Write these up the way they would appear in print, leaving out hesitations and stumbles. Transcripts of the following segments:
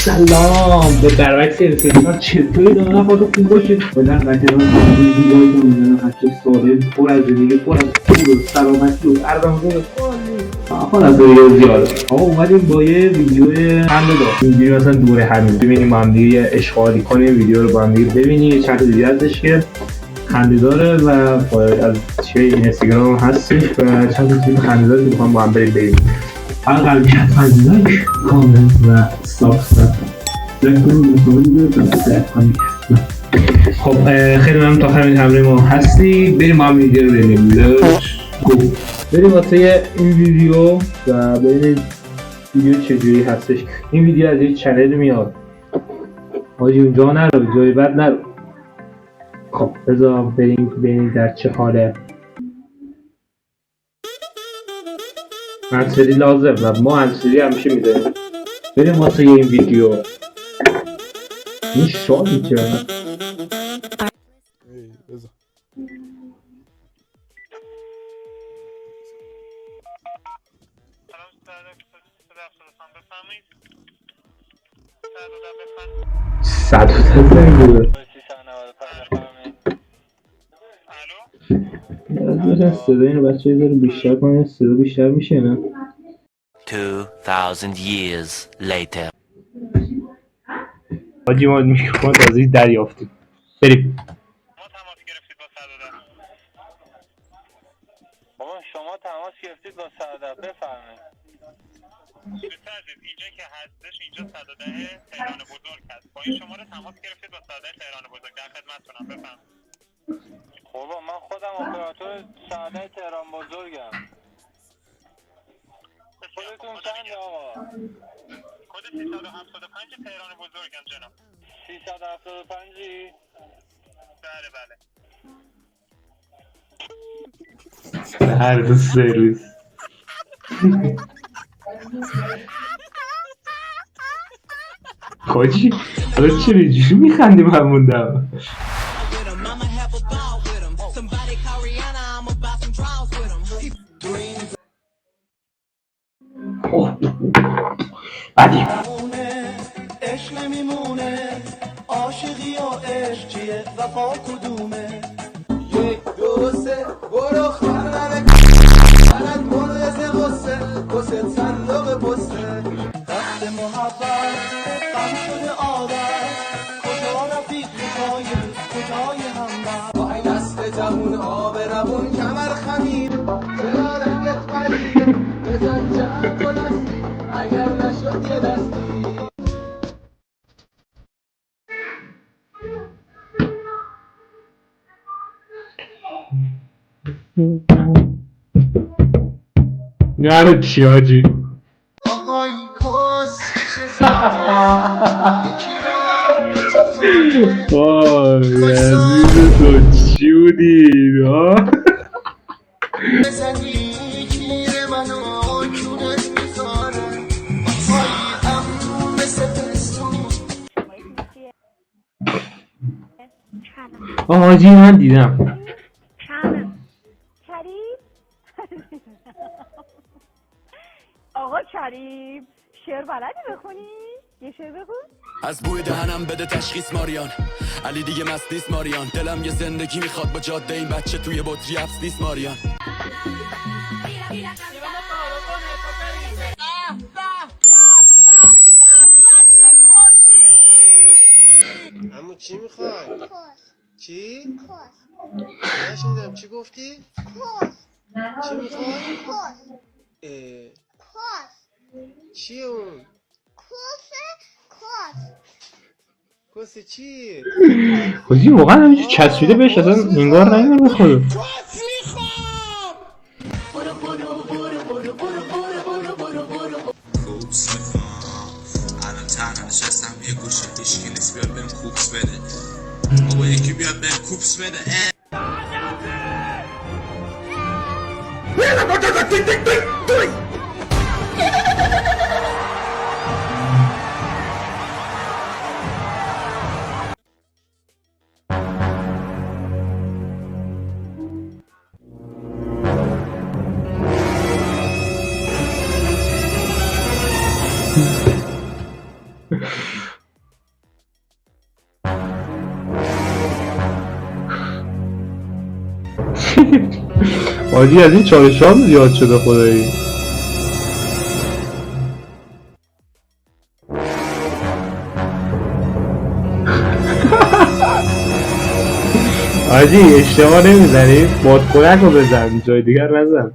سلام به برعکس رسیدگار چطوری دارم خودتو خوب باشید بدن قدران زیبایی تو میزنم هرچه ساله پر از زندگی پر از پول و سلامتی و ارزمزون آخوان از دیگه زیاده آقا اومدیم با یه ویدیو خنده دار اینجوری مثلا دوره همین ببینیم با هم دیگه اشغالی کنیم ویدیو رو با هم دیگه ببینیم چند تا ویدیو هستش که خنده داره و از چه اینستاگرام هستش و چند تا چیز خنده داره که میخوام با هم بریم ببینیم حالا قلبی حتما لایک کامنت و سابسکرایب خب خیلی ممنون تا همین همراه ما هستی بریم با هم ویدیو رو ببینیم بریم واسه این ویدیو و ببینیم ویدیو چجوری هستش این ویدیو از یک چنل میاد حاجی اونجا نرو جای بد نرو خب بذار بریم ببینیم در چه حاله انسری لازم و ما انسری همیشه میدهیم بریم واسه این ویدیو این شادی چه صد و تزنگ بوده صدا اینو بچه یه ذره بیشتر کنه صدا بیشتر میشه نه 2000 years later حاجی ما میکروفون تازه دریافتیم بریم شما تماس گرفتید با سعادت بفرمایید اینجا که هستش اینجا 110 تهران بزرگ هست با این شماره تماس گرفتید با 110 تهران بزرگ در خدمتتونم بفرمایید خب من خودم اپراتور سعادت تهران بزرگم خودتون چند آقا کد 375 تهران بزرگم جناب 375 بله بله هر دو سرویس حاجی حالا چرا اینجوری میخندیم همون دم بعدی عشق نمیمونه عاشقی و عشق چیه وفا کدومه یک دو سه برو خانه فقط مرز قصه صندوق پسته وقت محبت غم شده عادت کجا رفیق میخوای کجای همبر با این دست جوون آب روون کمر خمیر چرا رنگت پریده بزن جمع کن استی اگر نشد یه دستی یعنی چی حاجی آقای کس وای عزیز تو چی بودی بزنی گیر منو کونت میذاره پاییدم مثل پستون حاجی من دیدم کریم آقا کریم شعر بلدی بخونی؟ یه شعر بخون از بوی دهنم بده تشخیص ماریان علی دیگه مست نیست ماریان دلم یه زندگی میخواد با جاده این بچه توی بطری حبس نیست ماریان عمو چی میخوای؟ چی؟ نشنیدم چی گفتی؟ چی میخوای؟ چی اون؟ کس چی؟ حاجی واقعا همینجور چسبیده بهش اصلا انگار نمیدونم به خدا کوبس میخوام الان تنها نشستم یه گوشه هیچکی نیست بیاد بهم کوبس بده بابا یکی بیاد بهم کوبس بده آجی از این چالش ها زیاد شده خدایی. آجی اشتباه نمیزنی؟ بادکنک رو بزن، جای دیگر نزن.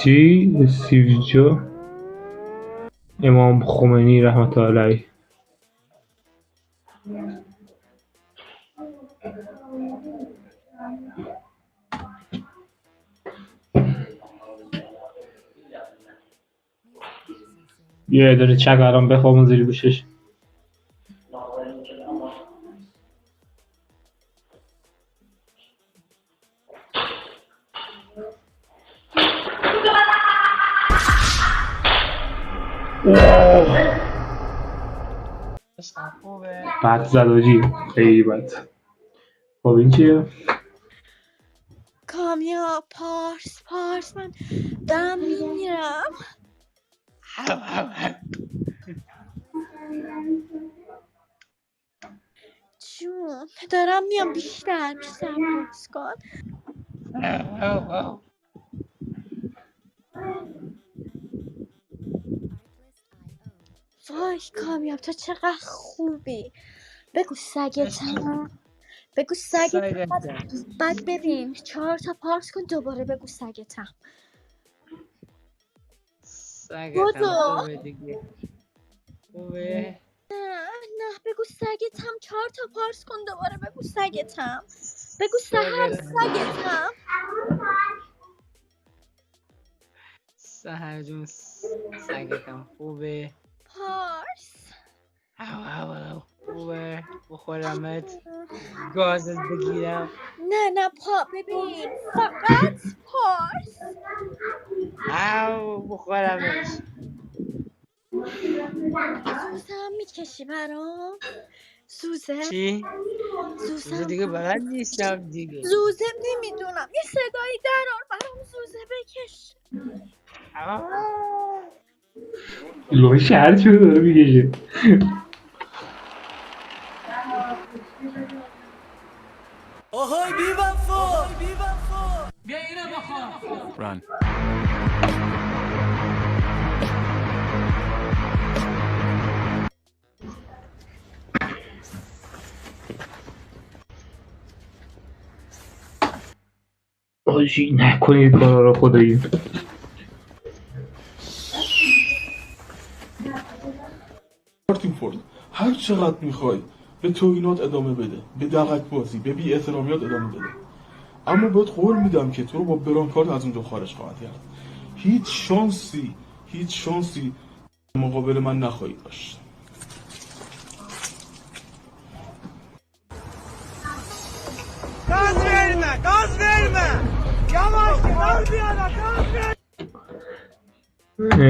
چی؟ استیو امام خمینی رحمت الله علیه. یه داره چک الان بخوابون زیر گوشش. بد زد آجی، خیلی بد. خب این چیه؟ کامیاب پارس من دارم میمیرم. جون دارم میام، بیشتر پارس کن. وای کامیاب تو چقدر خوبی. بگو سگتم. بگو سگتم. بعد ببین 4 تا پارس کن دوباره بگو سگتم. سگتم خوبه دیگه. خوبه؟ نه بگو سگتم. 4 تا پارس کن دوباره بگو سگتم. بگو سهر سگتم. سهر جون سگتم خوبه؟ پارس خوبه؟ بخورمت؟ گازت بگیرم؟ نه ببین فقط پارس. بخورمش. سوزه هم میکشی برام؟ سوزه؟ چی؟ سوزه دیگه بلد نیستم دیگه. زوزه نمیدونم، یه صدایی درار برام زوزه بکش. لوی شهر چه داره میگه؟ آهای بی وفا بیا اینو بخور. Run. آجی نکنید کارا رو خدایی. مارتین فورد هر چقدر میخوای به توهینات ادامه بده، به دقت بازی، به بی احترامیات ادامه بده، اما بهت قول میدم که تو رو با برانکارد از اونجا خارج خواهد کرد. هیچ شانسی مقابل من نخواهی داشت. گاز verme yavaş gel bir yana gaz verme.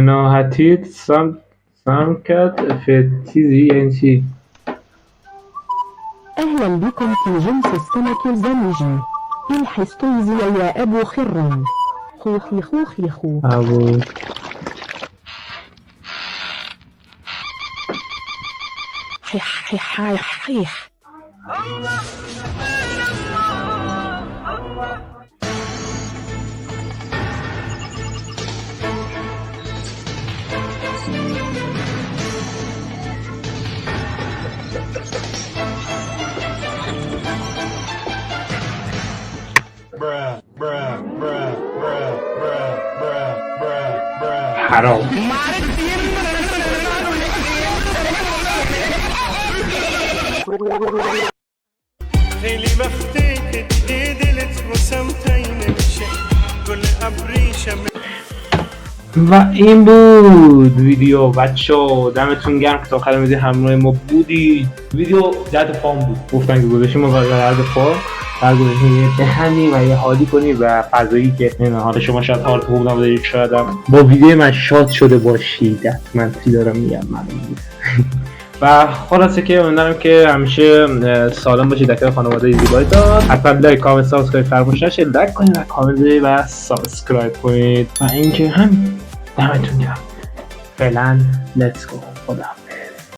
ناحتیت سمكت في تيزي ينسي. أهلا بكم في جنس السمك الزمجي. الحستوزي يا أبو خرم. خوخي خوخي خو أبو حيح حيح حيح. حرام. خیلی وقتی که دیگه دلت واسم تایی نمیشه گل ابریشم. و این بود ویدیو بچه‌ها، دمتون گرم که تا آخر ویدیو همراه ما بودید. ویدیو درد پام بود، گفتن که گذاشتیم ما درد پا. و بخندیم و یه حالی کنیم و فضایی که حالا شما شاید حالت خوب نبوده، شاید هم با ویدیو من شاد شده باشید. حتما چی دارم میگم من و خلاصه که امیدوارم که همیشه سالم باشید در خانواده ایزی داد. حتما لایک کامنت سابسکرایب فراموش نشه، لایک کنید و کامنت و سابسکرایب کنید و اینکه هم دمتون گرم. فعلا let's go. خدا